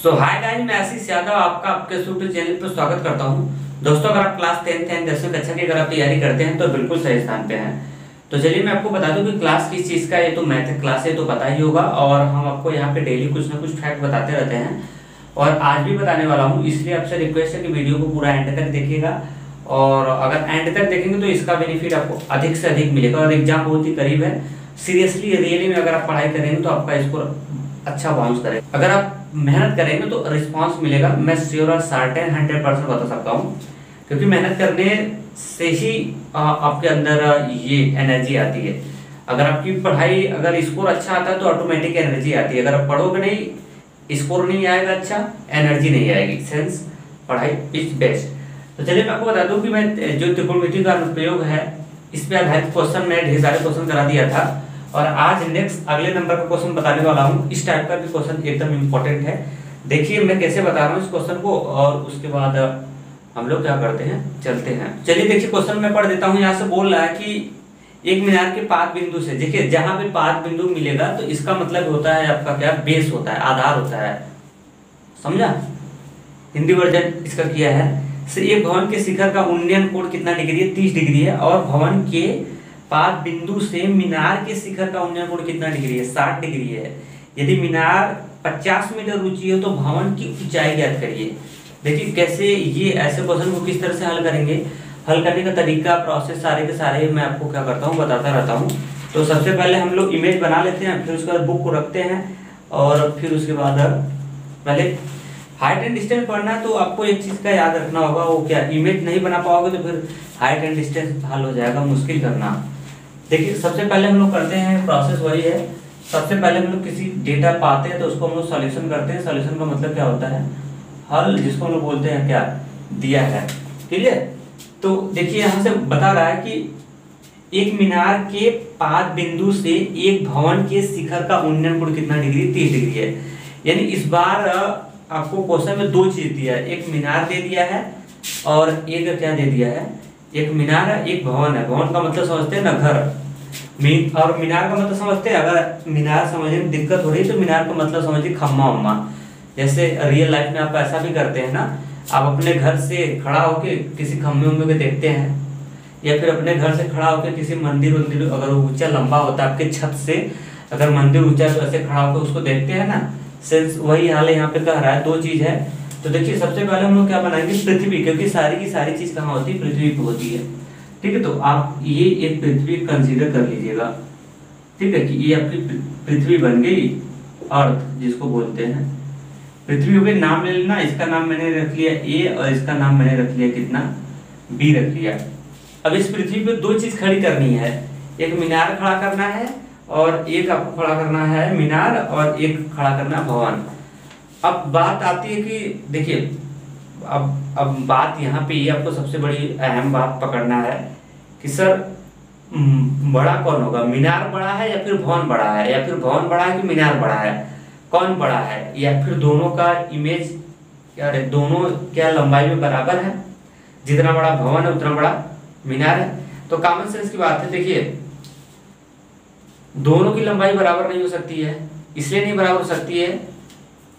Hi guys, मैं आशीष यादव आपका आपके यूट्यूब चैनल पर स्वागत करता हूं। दोस्तों, अगर आप क्लास 10th एंड 10वीं कक्षा की अगर आप तैयारी करते हैं तो बिल्कुल सही स्थान पे हैं। तो चलिए मैं आपको बता दूं कि क्लास किस चीज़ का है। ये तो मैथ क्लास है तो पता ही होगा, और हम आपको यहाँ पे डेली कुछ ना कुछ फैक्ट बताते रहते हैं और आज भी बताने वाला हूँ। इसलिए आपसे रिक्वेस्ट है कि वीडियो को पूरा एंड तक देखिएगा, और अगर एंड तक देखेंगे तो इसका बेनिफिट आपको अधिक से अधिक मिलेगा। और एग्जाम बहुत ही करीब है। सीरियसली रियली में अगर आप पढ़ाई करेंगे तो आपका स्कोर अच्छा बाउंस करेगा। अगर आप मेहनत करेंगे तो रिस्पांस मिलेगा। मैं श्योर और सर्टेन 100% बता सकता हूँ, क्योंकि मेहनत करने से ही आपके अंदर ये एनर्जी आती है। अगर आपकी पढ़ाई अगर स्कोर अच्छा आता है तो ऑटोमेटिक एनर्जी आती है। अगर आप पढ़ोगे नहीं, स्कोर नहीं आएगा अच्छा, एनर्जी नहीं आएगी। सेंस पढ़ाई इज बेस्ट। तो चलिए मैं आपको बता दूं कि मैं जो त्रिकोणमिति का अनुप्रयोग है इस पे आधारित क्वेश्चन मैं ढेर सारे क्वेश्चन करा दिया था, और आज नेक्स्ट अगले नंबर का क्वेश्चन बताने वाला हूँ। इस टाइप का भी क्वेश्चन एकदम इम्पोर्टेंट है। देखिए मैं कैसे बता रहा हूँ इस क्वेश्चन को, और उसके बाद हम लोग क्या करते हैं, चलते हैं। चलिए देखिए क्वेश्चन मैं पढ़ देता हूँ। यहाँ से बोल रहा है कि एक मीनार के पाद बिंदु से, देखिए जहां पे पाद बिंदु मिलेगा तो इसका मतलब होता है आपका क्या, बेस होता है, आधार होता है। समझा? हिंदी वर्जन इसका किया है। से एक भवन के शिखर का उन्नयन कोण कितना डिग्री है? 30 डिग्री है। और भवन के पाद बिंदु से मीनार के शिखर का उन्नयन कोण कितना डिग्री है? 60 डिग्री है। यदि मीनार 50 मीटर ऊंची है तो भवन की ऊंचाई ज्ञात करिए। देखिए कैसे ये ऐसे क्वेश्चन को किस तरह से हल करेंगे। हल करने का तरीका, प्रोसेस सारे के सारे मैं आपको क्या करता हूँ, बताता रहता हूँ। तो सबसे पहले हम लोग इमेज बना लेते हैं, फिर उसके बाद बुक को रखते हैं, और फिर उसके बाद पहले हाइट एंड डिस्टेंस पढ़ना है। तो आपको एक चीज का याद रखना होगा, वो क्या, इमेज नहीं बना पाओगे तो फिर हाइट एंड डिस्टेंस हल हो जाएगा, मुश्किल करना। देखिए सबसे पहले हम लोग करते हैं, प्रोसेस वही है। सबसे पहले हम लोग किसी डेटा पाते हैं तो उसको हम लोग सॉल्यूशन करते हैं। सॉल्यूशन का मतलब क्या होता है, हल, जिसको हम लोग बोलते हैं क्या, दिया है। क्लियर? तो देखिए यहाँ से बता रहा है कि एक मीनार के पाद बिंदु से एक भवन के शिखर का उन्नयन कोण कितना डिग्री? 30 डिग्री है। यानी इस बार आपको क्वेश्चन में दो चीज दिया है, एक मीनार दे दिया है और एक क्या दे दिया है, एक मीनार है, एक भवन है। भवन का मतलब समझते हैं ना, घर। और मीनार का मतलब समझते हैं, अगर मीनार समझने में दिक्कत हो रही है तो मीनार का मतलब समझिए खम्मा उम्मा। जैसे रियल लाइफ में आप ऐसा भी करते हैं ना, आप अपने घर से खड़ा होके किसी खम्भे उम्मे को देखते हैं, या फिर अपने घर से खड़ा होकर किसी मंदिर वंदिर, अगर ऊंचा लंबा होता है आपके छत से, अगर मंदिर ऊंचा है तो ऐसे खड़ा होकर उसको देखते हैं ना। सेंस वही हाल है यहाँ पे कह रहा है। दो चीज है। तो देखिए सबसे पहले हम लोग क्या बनाएंगे, पृथ्वी, क्योंकि सारी की सारी चीज कहाँ होती है, पृथ्वी पे होती है। ठीक है, तो आप ये एक पृथ्वी कंसीडर कर लीजिएगा। ठीक है, कि ये आपकी पृथ्वी बन गई, अर्थ जिसको बोलते हैं। पृथ्वी हो गई, नाम ले लेना। इसका नाम मैंने रख लिया ए, और इसका नाम मैंने रख लिया कितना, बी रख लिया। अब इस पृथ्वी पे दो चीज खड़ी करनी है, एक मीनार खड़ा करना है और एक आपको खड़ा करना है मीनार, और एक खड़ा करना है भवन। अब बात आती है कि देखिए अब बात यहाँ पे ये आपको सबसे बड़ी अहम बात पकड़ना है कि सर बड़ा कौन होगा, मीनार बड़ा है या फिर भवन बड़ा है, या फिर भवन बड़ा है कि मीनार बड़ा है, कौन बड़ा है, या फिर दोनों का इमेज क्या, दोनों क्या लंबाई में बराबर है, जितना बड़ा भवन है उतना बड़ा मीनार है। तो कॉमन सेंस की बात है। देखिए दोनों की लंबाई बराबर नहीं हो सकती है। इसलिए नहीं बराबर हो सकती है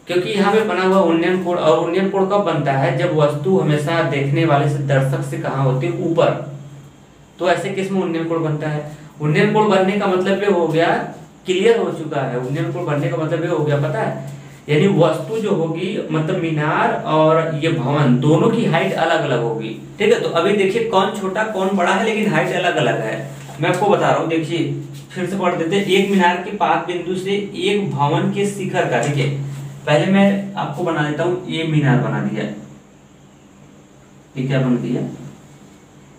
क्योंकि यहाँ पे बना हुआ उन्नयन कोण, और उन्नयन कोण कब बनता है, जब वस्तु हमेशा देखने वाले से, दर्शक से कहाँ होती है, ऊपर। तो ऐसे केस में उन्नयन कोण बनता है। उन्नयन कोण बनने का मतलब ये हो गया, क्लियर हो चुका है। उन्नयन कोण बनने का मतलब ये हो गया, पता है, यानी वस्तु जो होगी, मतलब मीनार और ये भवन, दोनों की हाइट अलग अलग होगी। ठीक है, तो अभी देखिए कौन छोटा कौन बड़ा है, लेकिन हाइट अलग अलग है। मैं आपको बता रहा हूँ, देखिए फिर से पढ़ देते हैं। एक मीनार के पाद बिंदु से एक भवन के शिखर का, देखिए पहले मैं आपको बना देता हूँ, ये मीनार बना दिया, ये क्या बन दिया,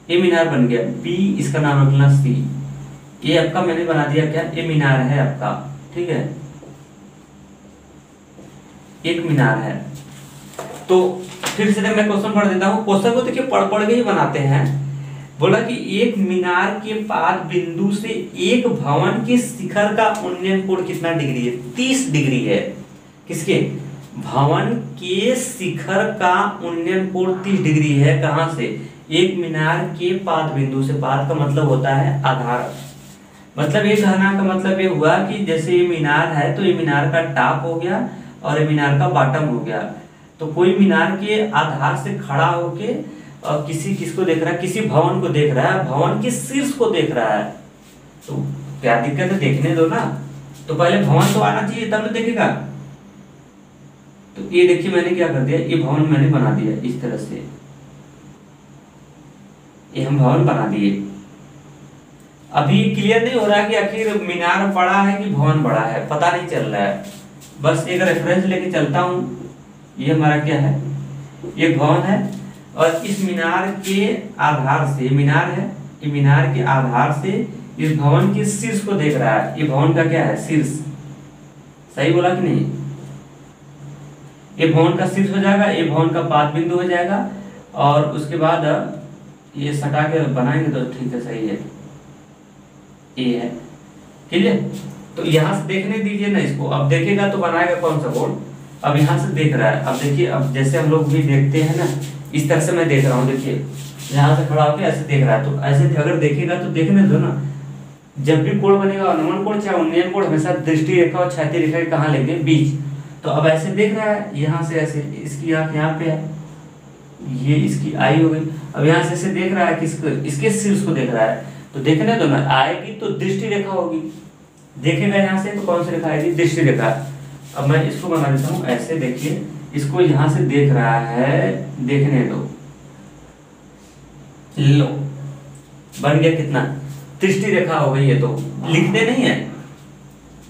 ये मीनार बन गया। बी, इसका नाम रखना सी। ये आपका मैंने बना दिया क्या, ये मीनार है आपका। ठीक है, एक मीनार है। तो फिर से मैं क्वेश्चन पढ़ देता हूँ। क्वेश्चन को देखिए पढ़ पढ़ के ही बनाते हैं। बोला कि एक मीनार के पाद बिंदु से एक भवन के शिखर का उन्नयन कोण कितना डिग्री है? 30 डिग्री है। किसके? भवन के शिखर का उन्नयन कोण 30 डिग्री है। कहां से? एक मीनार के पाद बिंदु से। पाद का मतलब होता है आधार। मतलब ये कहना का मतलब ये हुआ कि जैसे ये मीनार है तो ये मीनार का टॉप हो गया, और ये मीनार का बॉटम हो गया। तो कोई मीनार के आधार से खड़ा होके और किसको देख रहा है, किसी भवन को देख रहा है, भवन के शीर्ष को देख रहा है। तो क्या दिक्कत है, देखने दो ना। तो पहले भवन तो आना चाहिए तब तो देखेगा। तो ये देखिए मैंने क्या कर दिया, ये भवन मैंने बना दिया इस तरह से, ये हम भवन बना दिए। अभी क्लियर नहीं हो रहा कि आखिर मीनार बड़ा है कि भवन बड़ा है, पता नहीं चल रहा है। बस एक रेफरेंस लेके चलता हूँ। ये हमारा क्या है, ये भवन है और इस मीनार के आधार से, मीनार है, ये मीनार के आधार से इस भवन के शीर्ष को देख रहा है। ये भवन का क्या है, शीर्ष। सही बोला कि नहीं? ये भवन का शीर्ष हो जाएगा, ये भवन का पाद बिंदु हो जाएगा। और उसके बाद ये सटा के बनाएंगे तो ठीक है, सही है, ये है। क्लियर? तो यहाँ से देखने दीजिए ना इसको। अब देखेगा तो बनाएगा कौन सा बोर्ड। अब यहाँ से देख रहा है। अब देखिए, अब जैसे हम लोग भी देखते हैं ना, इस तरह से मैं देख रहा हूँ। देखिए यहाँ से खड़ा होकर ऐसे देख रहा है। तो ऐसे अगर देखेगा तो देखने दो ना। जब भी कोण बनेगा, अनुमान कोण चाहे उन्नयन कोण, हमेशा दृष्टि रेखा और क्षैतिज रेखा के कहाँ लेंगे, बीच। तो अब ऐसे देख रहा है, यहाँ से ऐसे, इसकी आँख यहाँ पे है, ये इसकी आई हो गई। अब यहाँ से ऐसे देख रहा है, किसको, इसके शीर्ष को देख रहा है। तो देखने दो ना, आएगी तो दृष्टि रेखा होगी। देखेगा यहाँ से तो कौन सी रेखा आएगी, दृष्टि रेखा। अब मैं इसको बना देता हूँ ऐसे। देखिए इसको यहाँ से देख रहा है, देखने दो, लो बन गया कितना, दृष्टि रेखा हो गई। ये तो लिखते नहीं है,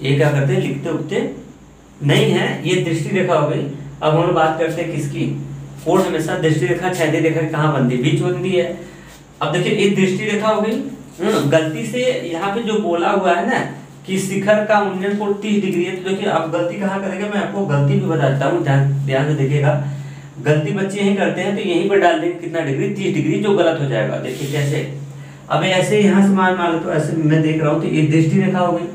ये क्या करते हैं, लिखते उठते नहीं है, ये दृष्टि रेखा हो गई। अब हम बात करते हैं किसकी, कोण हमेशा दृष्टि रेखा क्षैतिज रेखा कहाँ बनती है, बीच बनती है। अब देखिए ये दृष्टि रेखा हो गई। गलती से यहाँ पे जो बोला हुआ है ना कि शिखर का उन्नयन कोण 30 डिग्री है, तो देखिए अब गलती कहाँ करेंगे, मैं आपको गलती भी बताता हूँ, ध्यान से देखिएगा। गलती बच्चे यही करते हैं, तो यहीं पर डाल देंगे कितना डिग्री, 30 डिग्री, जो गलत हो जाएगा। देखिए कैसे, अब ऐसे यहाँ से मान लो, तो ऐसे मैं देख रहा हूँ, तो ये दृष्टि रेखा हो गई।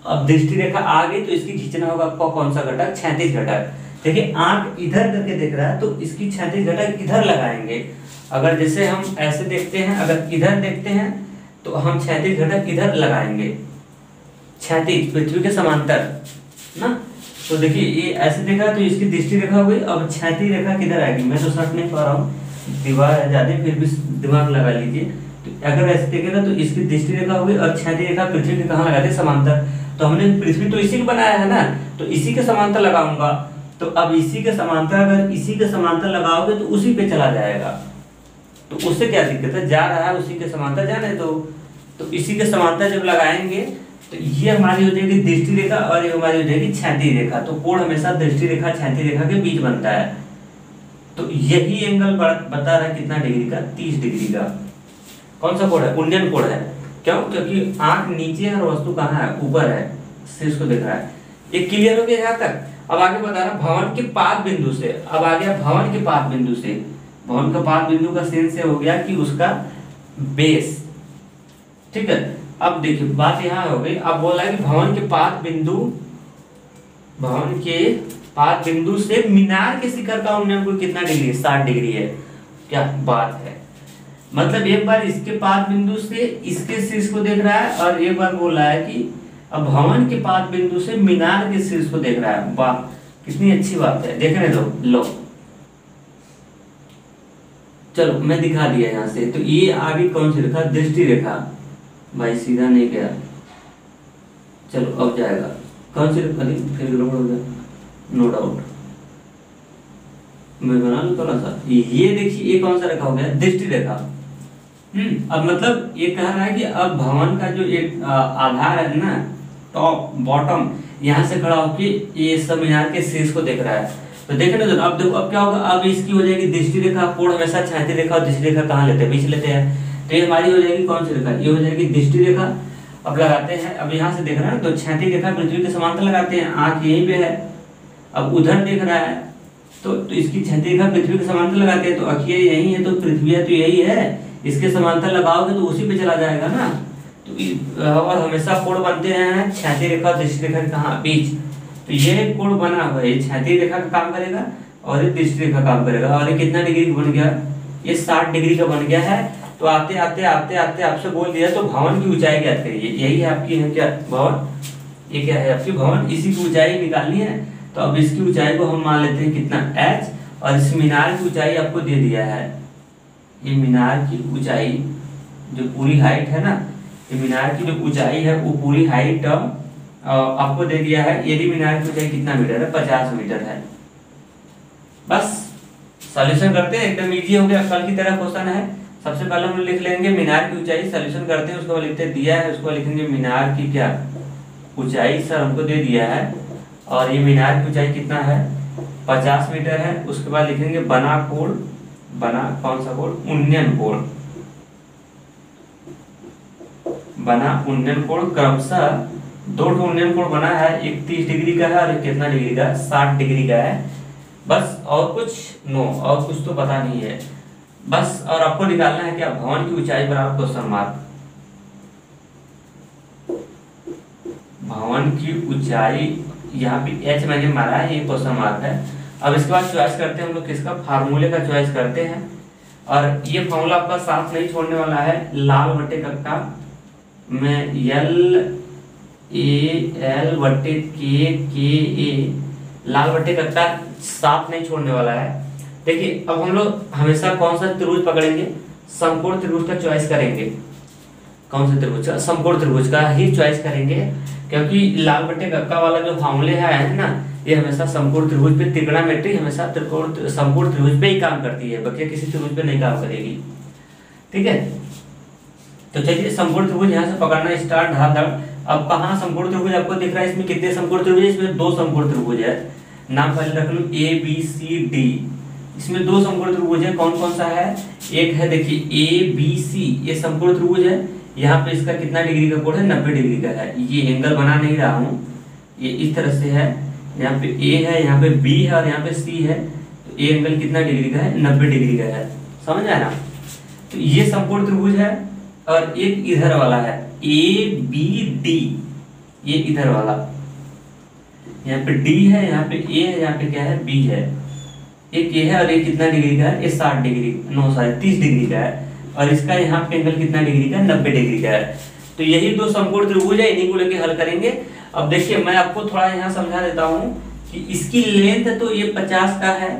अब दृष्टि रेखा आ गई तो इसकी खींचना होगा आपको कौन सा घटक, क्षैतिज घटक। देखिए आंख इधर करके देख रहा है, तो इसकी क्षैतिज घटक इधर लगाएंगे। अगर जैसे हम ऐसे देखते हैं, अगर इधर देखते हैं तो हम क्षैतिज घटक इधर लगाएंगे, क्षैतिज, पृथ्वी के समांतर ना। तो देखिए ये ऐसे देखा तो इसकी दृष्टि रेखा हो गई। अब क्षैतिज रेखा किधर आएगी, मैं तो समझ नहीं पा रहा हूँ, दीवार है ज्यादा, फिर भी दिमाग लगा लीजिए। तो अगर ऐसे देखेगा तो इसकी दृष्टि रेखा हो गई और क्षैतिज रेखा पृथ्वी के कहाँ लगाते हैं, समांतर। तो हमने पृथ्वी तो इसी को बनाया है ना, तो इसी के समांतर लगाऊंगा। तो अब इसी के समांतर, अगर इसी के समांतर लगाओगे तो उसी पे चला जाएगा। तो उससे क्या दिक्कत है, जा रहा है उसी के समांतर, जाने दो। तो इसी के समांतर जब लगाएंगे तो ये हमारी हो जाएगी दृष्टि रेखा और ये हमारी हो जाएगी क्षैतिज रेखा। तो कोण हमेशा दृष्टि रेखा क्षैतिज रेखा के बीच बनता है। तो यही एंगल बता रहा है कितना डिग्री का, 30 डिग्री का। कौन सा कोण है, उन्नयन कोण है। क्यों, क्योंकि आंख नीचे है और वस्तु कहाँ है, ऊपर है, शीर्ष को देख रहा है। ये क्लियर हो गया यहाँ तक। अब आगे बता रहा भवन के पाद बिंदु से। अब आ गया भवन के पाद बिंदु से। भवन का पाद बिंदु का सेंस से हो गया कि उसका बेस, ठीक है। अब देखिए बात यहाँ हो गई। अब बोला है कि भवन के पाद बिंदु, भवन के पाद बिंदु से मीनार के शिखर का उन्नयन कोण कितना डिग्री है, 60 डिग्री है। क्या बात है, मतलब एक बार इसके पाद बिंदु से इसके शीर्ष को देख रहा है और एक बार बोल रहा है कि अब भवन के पाद बिंदु से मीनार के शीर्ष को देख रहा है। वाह कितनी अच्छी बात है, देखने दो, लो चलो मैं दिखा दिया यहाँ से। तो ये आगे कौन सी रेखा, दृष्टि रेखा। भाई सीधा नहीं गया, चलो अब जाएगा। कौन सी रेखा, फिर गड़बड़ हो गया, नो डाउट, मैं बना लूं थोड़ा सा। ये देखिए ये कौन सा रेखा हो गया, दृष्टि रेखा। अब मतलब ये कह रहा है कि अब भवन का जो एक आधार है ना, टॉप बॉटम, यहाँ से खड़ा होकर ये सब मीनार के शीर्ष को देख रहा है। तो देखने दो। अब देखो अब क्या होगा, अब इसकी हो जाएगी दृष्टि रेखा। कोण हमेशा क्षैतिज रेखा और दृष्टि रेखा कहाँ लेते हैं, बीच लेते हैं। तो ये हमारी हो जाएगी कौन सी रेखा, ये हो जाएगी दृष्टि रेखा। अब लगाते हैं, अब यहाँ से देख रहा है तो क्षैतिज रेखा पृथ्वी के समांतर लगाते हैं, आंख यहीं पे है। अब उधर देख रहा है तो इसकी क्षैतिज रेखा पृथ्वी के समांतर लगाते हैं। तो अखियाँ यही है, तो पृथ्वी है तो यही है, इसके समांतर लगाओगे तो उसी पे चला जाएगा ना। तो और हमेशा कोण बनते हैं क्षैतिज रेखा दृष्टि रेखा के कहाँ, बीच। तो ये कोण बना हुआ है, क्षैतिज रेखा का काम करेगा और ये दृष्टि रेखा काम करेगा। और ये कितना डिग्री का बन गया, ये 60 डिग्री का बन गया है। तो आते आते आते आते आपसे बोल दिया तो भवन की ऊंचाई ज्ञात करिए। यही है आपकी है क्या भवन, ये क्या है आपकी भवन, इसी की ऊंचाई निकालनी है। तो अब इसकी ऊंचाई को हम मान लेते हैं कितना h, और इस मीनार की ऊंचाई आपको दे दिया है। ये मीनार की ऊंचाई जो पूरी हाइट है ना, ये मीनार की जो ऊंचाई है वो पूरी हाइट आपको दे दिया है। यदि मीनार की ऊंचाई कितना मीटर है, 50 मीटर है। बस सॉल्यूशन करते हैं, एकदम इजी हो गया, कल की तरह क्वेश्चन है। सबसे पहले हम लिख लेंगे मीनार की ऊंचाई, सॉल्यूशन करते हैं, उसको लिखते दिया है, उसको लिखेंगे मीनार की क्या ऊंचाई, सर हमको दे दिया है, और ये मीनार की ऊंचाई कितना है 50 मीटर है। उसके बाद लिखेंगे बना कोण, बना कौन सा कोण, उन्नयन कोण, बना उन्नयन कोण क्रमशः दो उन्नयन कोण बना है, एक 30 डिग्री का है और एक कितना डिग्री का, 60 डिग्री का है। बस और कुछ नो, और कुछ तो पता नहीं है बस। और आपको निकालना है क्या, भवन की ऊंचाई बराबर क्वेश्चन मार्क, भवन की ऊंचाई, यहाँ पे h मैंने मारा है, ये क्वेश्चन मार्क है। अब इसके बाद चॉइस करते हैं हम लोग किसका, फार्मूले का चॉइस करते हैं। और ये फॉर्मूला आपका साथ नहीं छोड़ने वाला है, लाल बटे कक्का में LAL/KKA, लाल बटे कक्का साथ नहीं छोड़ने वाला है। देखिए अब हम लोग हमेशा कौन सा त्रिभुज पकड़ेंगे, समकोण त्रिभुज का चॉइस करेंगे। कौन सा त्रिभुज का, समकोण त्रिभुज का ही चॉइस करेंगे, क्योंकि लाल बटे कक्का वाला जो फॉर्मूले है ना, ये हमेशा समकोण त्रिभुज पे, त्रिकोणमिति हमेशा त्रिकोण समकोण त्रिभुज पे ही काम करती है, बाकी किसी त्रिभुज पे नहीं काम करेगी। ठीक है, तो चलिए समकोण त्रिभुज यहाँ से पकड़ना स्टार्ट, धड़। अब कहाँ समकोण त्रिभुज आपको दिख रहा है, इसमें कितने समकोण त्रिभुज है, इसमें 2 समकोण त्रिभुज है। नाम पहले रख लो ABCD, इसमें 2 समकोण त्रिभुज है। कौन कौन सा है, एक है देखिए ABC, ये समकोण त्रिभुज है। यहाँ पे इसका कितना डिग्री का कोण है, 90 डिग्री का है। ये एंगल बना नहीं रहा हूँ, ये इस तरह से है, यहाँ पे A है, यहाँ पे B है और यहाँ पे C है। तो ये एंगल कितना डिग्री का है, 90 डिग्री का है, समझ आया ना। तो ये समकोण त्रिभुज है, और एक इधर वाला है ABD, ये इधर वाला, यहाँ पे D है, यहाँ पे A है, यहाँ पे क्या है B है। एक ये है और ये कितना डिग्री का है, ये 60 डिग्री, नो सॉरी 30 डिग्री का है, और इसका यहाँ पे एंगल कितना डिग्री का है, 90 डिग्री का है। तो यही 2 समकोण त्रिभुज है, इन्हीं को लेके हल करेंगे। अब देखिए मैं आपको थोड़ा यहाँ समझा देता हूँ कि इसकी लेंथ तो ये 50 का है,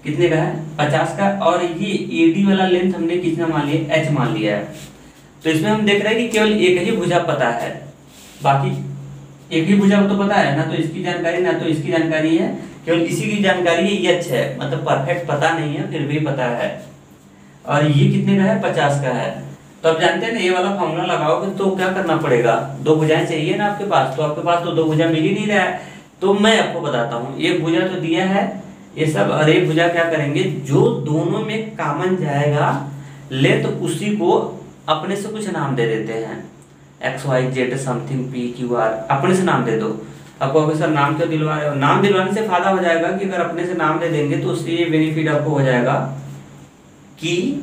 कितने का है 50 का, और ये AD वाला लेंथ हमने कितना मान लिया, h मान लिया है। तो इसमें हम देख रहे हैं कि केवल एक ही भुजा पता है, बाकी एक ही भुजा तो पता है ना, तो इसकी जानकारी ना तो इसकी जानकारी है, केवल इसी की जानकारी है h है, मतलब परफेक्ट पता नहीं है फिर भी पता है। और ये कितने का है, 50 का है। तो अब जानते हैं ना, ये वाला फॉर्मूला लगाओगे तो क्या करना पड़ेगा, 2 भुजाएं चाहिए ना आपके पास, तो आपके पास तो 2 भुजा मिल ही नहीं रहा है। तो मैं आपको बताता हूँ, एक भुजा तो दिया है ये सब, और एक भुजा क्या करेंगे, जो दोनों में कॉमन जाएगा ले तो उसी को अपने से कुछ नाम दे देते हैं, XYZ समथिंग PQR, अपने से नाम दे दो। आपको अगर सर नाम क्यों दिलवा रहे हो, नाम दिलवाने से फायदा हो जाएगा कि अगर अपने से नाम दे देंगे तो उससे ये बेनिफिट आपको हो जाएगा कि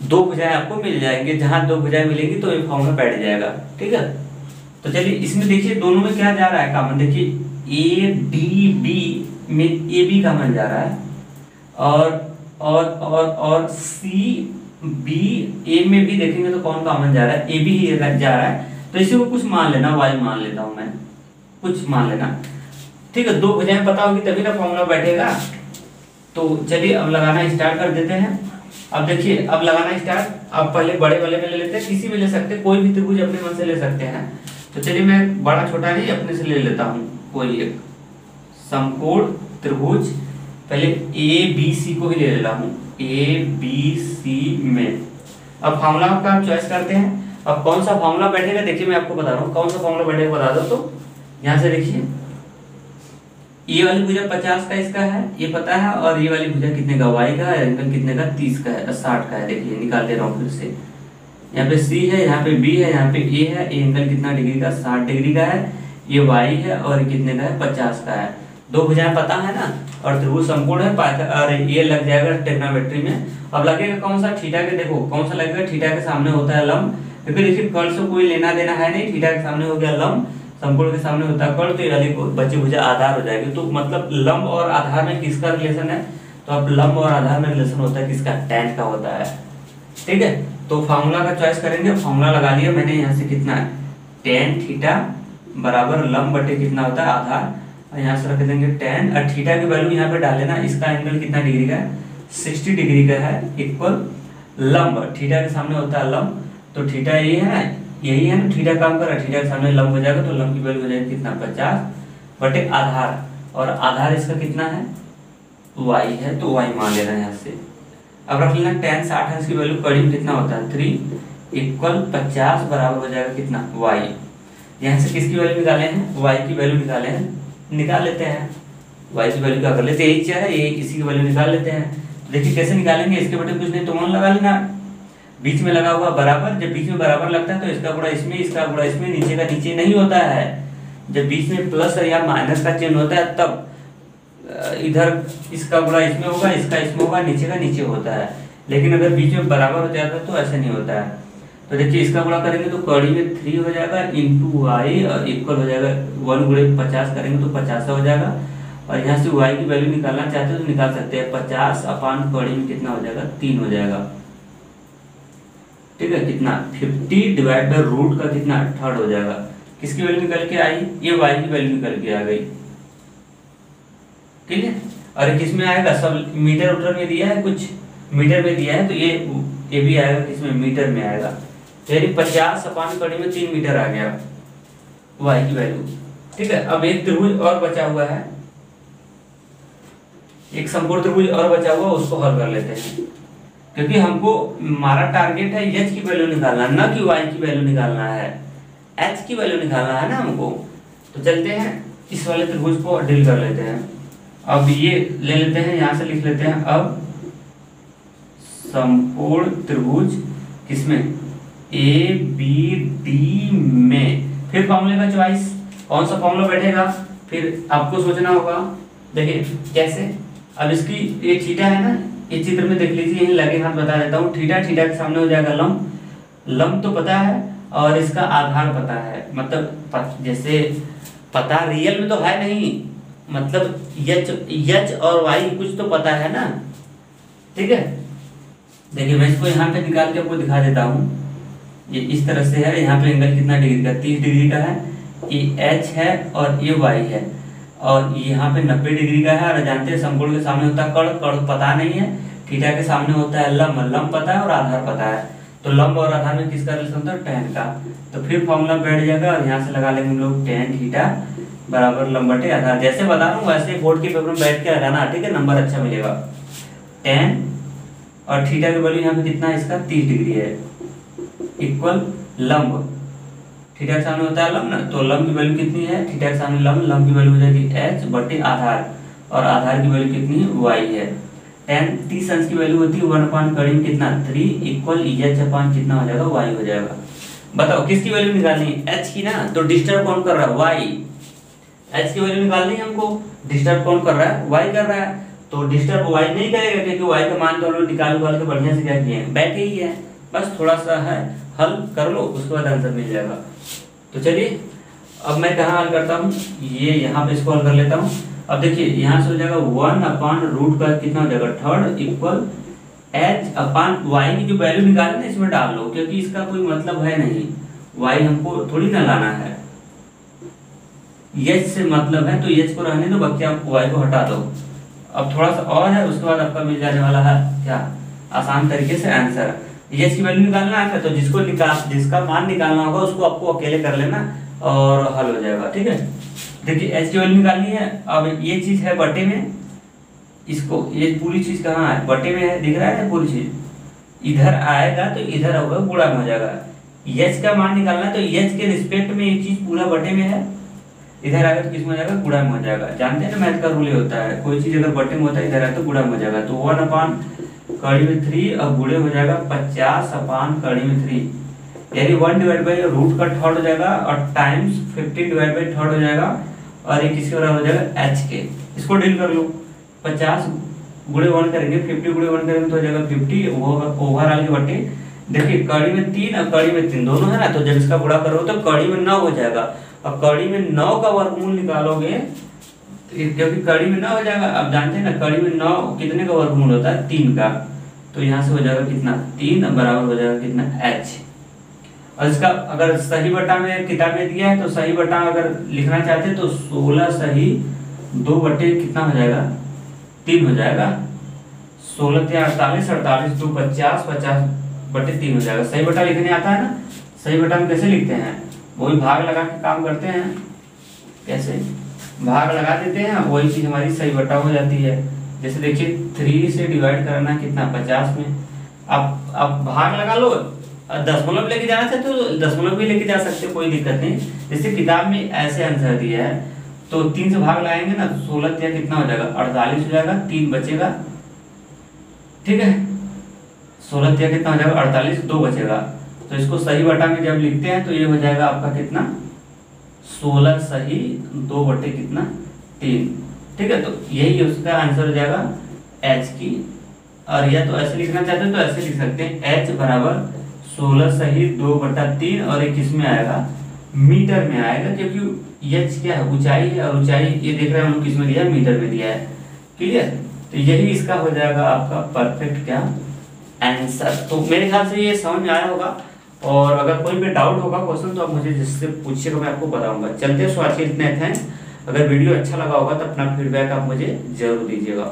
2 भुजाएं आपको मिल जाएंगे, जहां 2 भुजाएं मिलेंगी तो ये फॉर्म में बैठ जाएगा। ठीक है, तो चलिए इसमें देखिए दोनों में क्या जा रहा है कॉमन, देखिए ADB में AB कॉमन जा रहा है, और CBA में भी देखेंगे तो कौन कॉमन जा रहा है, AB ही जा रहा है। तो इसी को कुछ मान लेना, Y मान लेता हूं मैं, कुछ मान लेना। ठीक है, 2 भुजाएं पता होगी तभी ना फॉर्मूला बैठेगा। तो चलिए अब लगाना स्टार्ट कर देते हैं। अब देखिए अब लगाना स्टार्ट, अब पहले बड़े वाले में ले लेते हैं, किसी भी ले सकते हैं, कोई भी त्रिभुज अपने मन से ले सकते हैं। तो चलिए मैं बड़ा छोटा नहीं अपने से ले लेता हूँ, कोई एक समकोण त्रिभुज, पहले ABC को ही ले लेता हूँ, ABC में। अब फॉर्मूला का चॉइस करते हैं। अब कौन सा फॉर्मूला बैठेगा देखिए, मैं आपको बता रहा हूँ कौन सा फॉर्मूला बैठेगा, बता दो। तो यहाँ से देखिए ये वाली भुजा 50 का इसका है, ये पता है, और ये वाली भुजा कितने का, Y का है, एंगल कितने का 30 का है, 60 का है। देखिए निकाल दे रहा हूँ फिर से, यहाँ पे C है, यहाँ पे B है, यहाँ पे A है, ये एंगल कितना डिग्री का, 60 डिग्री का है, ये Y है और कितने का है, 50 का है। 2 भुजाएं पता है ना, और त्रिभुज समकोण है, और ये लग जाएगा ट्रिग्नोमेट्री में। अब लगेगा कौन सा, थीटा के, देखो कौन सा लगेगा, थीटा के सामने होता है लंब, क्योंकि देखिए कर्ल से कोई लेना देना है नहीं, थीटा के सामने हो गया लंब, समकोण के सामने होता है कर्ल, तो ये वाली बची भुजा आधार हो जाएगी। तो मतलब लंब और आधार में किसका रिलेशन है, तो अब लंब और आधार में रिलेशन होता है किसका, tan का होता है। ठीक है, तो फार्मूला का चॉइस करेंगे, फार्मूला लगा लिया मैंने यहाँ से, कितना है tan थीटा बराबर लंब बटे कितना होता है आधार, और यहाँ से रख देंगे tan, और थीटा की वैल्यू यहाँ पे डाल लेना। इसका एंगल कितना डिग्री का है, 60 डिग्री का है, इक्वल लंब, थीटा के सामने होता है लंब, तो थीटा यही है ना, यही है ना, थीटा काम कर रहा है, थीटा के सामने लंब हो जाएगा, तो लंब की वैल्यू हो जाएगी कितना, 50 बटे आधार, और आधार इसका कितना है, y है, तो y मान लेना है यहाँ से। अब रख लेना tan 60 है, इसकी वैल्यू कड़ी में कितना होता है 3 इक्वल 50 बराबर हो जाएगा कितना y। यहाँ से किसकी वैल्यू निकाले हैं, y की वैल्यू निकाले हैं, निकाल लेते हैं। y की वैल्यू क्या कर लेते हैं, यही चीज है, ये इसी की वैल्यू निकाल लेते हैं। तो देखिए कैसे निकालेंगे, इसके बटे कुछ नहीं तो 1 लगा लेना, बीच में लगा हुआ बराबर, जब बीच में बराबर लगता है तो इसका गुणा इसमें, इसका गुणा इसमें, नीचे का नीचे नहीं होता है। जब बीच में प्लस या माइनस का चिन्ह होता है तब इधर इसका गुणा इसमें होगा, इसका इसमें होगा, नीचे का नीचे होता है। लेकिन अगर बीच में बराबर हो जाता है तो ऐसा नहीं होता है। तो देखिए इसका गुणा करेंगे तो कड़ी में 3 हो जाएगा इंटू वाई, और इक्वल हो जाएगा 1 गुणे 50 करेंगे तो 50 हो जाएगा। और यहाँ से y की वैल्यू निकालना चाहते हैं तो निकाल सकते हैं, 50 अपान कड़ी में कितना हो जाएगा 3 हो जाएगा, ठीक है, कितना 50 डिवाइड बाय रूट का कितना 3 हो जाएगा। किसकी वैल्यू निकल के आई, ये y की वैल्यू निकल के आ गई, ठीक है। और किस में आएगा, सब मीटर उटर में दिया है, कुछ मीटर में दिया है, तो ये भी आएगा किसमें, मीटर में आएगा। यानी 50 अपान कड़ी में 3 मीटर आ गया y की वैल्यू, ठीक है। अब एक त्रिभुज और बचा हुआ है, एक समकोण त्रिभुज और बचा हुआ, उसको हल कर लेते हैं, क्योंकि हमको हमारा टारगेट है h की वैल्यू निकालना, ना कि y की वैल्यू निकालना है, h की वैल्यू निकालना है ना हमको। तो चलते हैं इस वाले त्रिभुज को डील कर लेते हैं। अब ये ले लेते हैं, यहाँ से लिख लेते हैं, अब समकोण त्रिभुज किसमें, ए बी डी में, फिर फॉर्मूले का चॉइस, कौन सा फॉर्मूला बैठेगा फिर आपको सोचना होगा। देखिए कैसे, अब इसकी ये थीटा है ना, ये चित्र में देख लीजिए, यही लगे हाथ बता देता हूँ, थीटा, थीटा के सामने हो जाएगा लंब, लंब तो पता है और इसका आधार पता है, मतलब जैसे पता रियल में तो है नहीं, मतलब यच और वाई कुछ तो पता है ना, ठीक है। देखिए मैं इसको यहाँ पे निकाल के आपको दिखा देता हूँ, ये इस तरह से है, यहाँ पे एंगल कितना डिग्री का, 30 डिग्री का है, ये h है और ये y है, और यहाँ पे 90 डिग्री का है। और जानते हैं समकोण के सामने होता है कर्ण, कर्ण पता नहीं है, थीटा के सामने होता है लंब, लंब पता है और आधार पता है। तो लंब और आधार में किसका रिलेशन होता है, tan का। तो फिर फॉर्मूला बैठ जाएगा और यहाँ से लगा लेंगे हम लोग tan थीटा बराबर लंब बटे आधार। जैसे बता रहा हूँ वैसे बोर्ड के पेपर में बैठ के लगाना, ठीक है, नंबर अच्छा मिलेगा। tan और थीटा की वैल्यू यहाँ पे कितना है, इसका 30 डिग्री है, इक्वल लंब, थीटा के सामने होता है लंब ना, तो लंब की वैल्यू कितनी है, थीटा के सामने लंब, लंब की वैल्यू हो जाएगी h बटे आधार, और आधार की वैल्यू कितनी है, y है। tan 30 अंश की वैल्यू होती है 1 अपान कड़ी में कितना 3 इक्वल h अपान कितना हो जाएगा, y हो जाएगा। बताओ किसकी वैल्यू निकालनी है, h की ना, तो डिस्टर्ब कौन कर रहा है, y, h की वैल्यू निकालनी है हमको, डिस्टर्ब कौन कर रहा है, y कर रहा है, तो डिस्टर्ब y नहीं करेगा, क्योंकि y का मान तो हम लोग निकाल के बढ़िया से क्या किए हैं, बैठे ही है, बस थोड़ा सा है हल कर लो, उसके बाद आंसर मिल जाएगा। तो चलिए अब मैं कहाँ हल करता हूँ, ये यहाँ पे इसको हल कर लेता हूँ। अब देखिए यहाँ से हो जाएगा 1 अपान रूट का कितना हो जाएगा 3 इक्वल h अपान y की जो वैल्यू निकाले ना इसमें डाल लो, क्योंकि इसका कोई मतलब है नहीं, y हमको थोड़ी ना लाना है, h से मतलब है, तो h को रहने दो, बाकी आप y को हटा दो। अब थोड़ा सा और है, उसके बाद आपका मिल जाने वाला है क्या, आसान तरीके से आंसर। h की वैल्यू निकालना है तो जिसका मान निकालना होगा उसको आपको अकेले कर लेना और हल हो जाएगा, ठीक है। देखिए h की वैल्यू निकालनी है। अब ये चीज है बटे में, इसको ये पूरी चीज कहाँ है, बटे में है, दिख रहा है पूरी चीज, इधर आएगा तो इधर होगा गुणा में हो जाएगा। h का मान निकालना है तो h के रिस्पेक्ट में ये चीज पूरा बटे में है, इधर आएगा तो किस में हो जाएगा, गुणा में हो जाएगा। जानते हैं ना मैथ का रूल ये होता है, कोई चीज अगर बटे में होता है इधर आए तो गुणा में हो जाएगा। तो 1 अपान कड़ी में 3 और गुणे हो जाएगा 50 अपान कड़ी में 3, यानी 1 डिवाइड बाई रूट का 3 हो जाएगा और टाइम्स 15 डिवाइड बाई 3 हो जाएगा, और ये किसके बराबर हो जाएगा h के। इसको डील कर लो, 50 गुणे 1 करेंगे, 50 गुणे 1 करेंगे तो हो जाएगा 50 ओवरऑल के बटे। देखिए कड़ी में 3 और कड़ी में 3 दोनों है ना, तो जब इसका गुणा करो तो कड़ी में 9 हो जाएगा, और कड़ी में 9 का वर्गमूल निकालोगे क्योंकि कड़ी में 9 हो जाएगा। अब जानते हैं ना कड़ी में 9 कितने का वर्गमूल होता है, 3 का, तो यहाँ से हो जाएगा कितना 3 बराबर हो जाएगा कितना h। और इसका अगर सही बटा में किताब में दिया है तो सही बटा अगर लिखना चाहते हैं तो 16 सही 2 बटे कितना हो जाएगा, 3 हो जाएगा। 16 या 48, 48 2 50, 50 बटे 3 हो जाएगा। सही बटा लिखने आता है ना? सही बटा हम कैसे लिखते हैं, वही भाग लगा के काम करते हैं। कैसे भाग लगा देते हैं, वही चीज हमारी सही बटा हो जाती है। जैसे देखिए 3 से डिवाइड करना कितना, 50 में। अब भाग लगा लो, दशमलव लेके जाना चाहते तो दशमलव भी लेके जा सकते हो, कोई दिक्कत नहीं। जैसे किताब में ऐसे आंसर दिया है तो 3 से भाग लगाएंगे ना, 16 या कितना हो जाएगा, 48 हो जाएगा, 3 बचेगा। ठीक है, 16 या कितना हो जाएगा, 48, 2 बचेगा। तो इसको सही बटा में जब लिखते हैं तो ये हो जाएगा आपका कितना, 16 सही 2 बटे कितना, 3। ठीक है, तो यही उसका आंसर हो जाएगा एच की। और या तो ऐसे लिखना चाहते हो तो ऐसे लिख सकते हैं, एच बराबर 16 सही 2 बटा 3, और एक किसमें आएगा, मीटर में आएगा, क्योंकि एच क्या है, ऊंचाई है, और ऊंचाई ये देख रहे हैं हम लोग किसमें दिया है, मीटर में दिया है। क्लियर? तो यही इसका हो जाएगा आपका परफेक्ट क्या आंसर। तो मेरे ख्याल से ये समझ में आया होगा, और अगर कोई भी डाउट होगा क्वेश्चन तो आप मुझे जिससे पूछिएगा, मैं आपको बताऊंगा। चलते हैं, सो आज के इतने थे। अगर वीडियो अच्छा लगा होगा तो अपना फीडबैक आप मुझे जरूर दीजिएगा।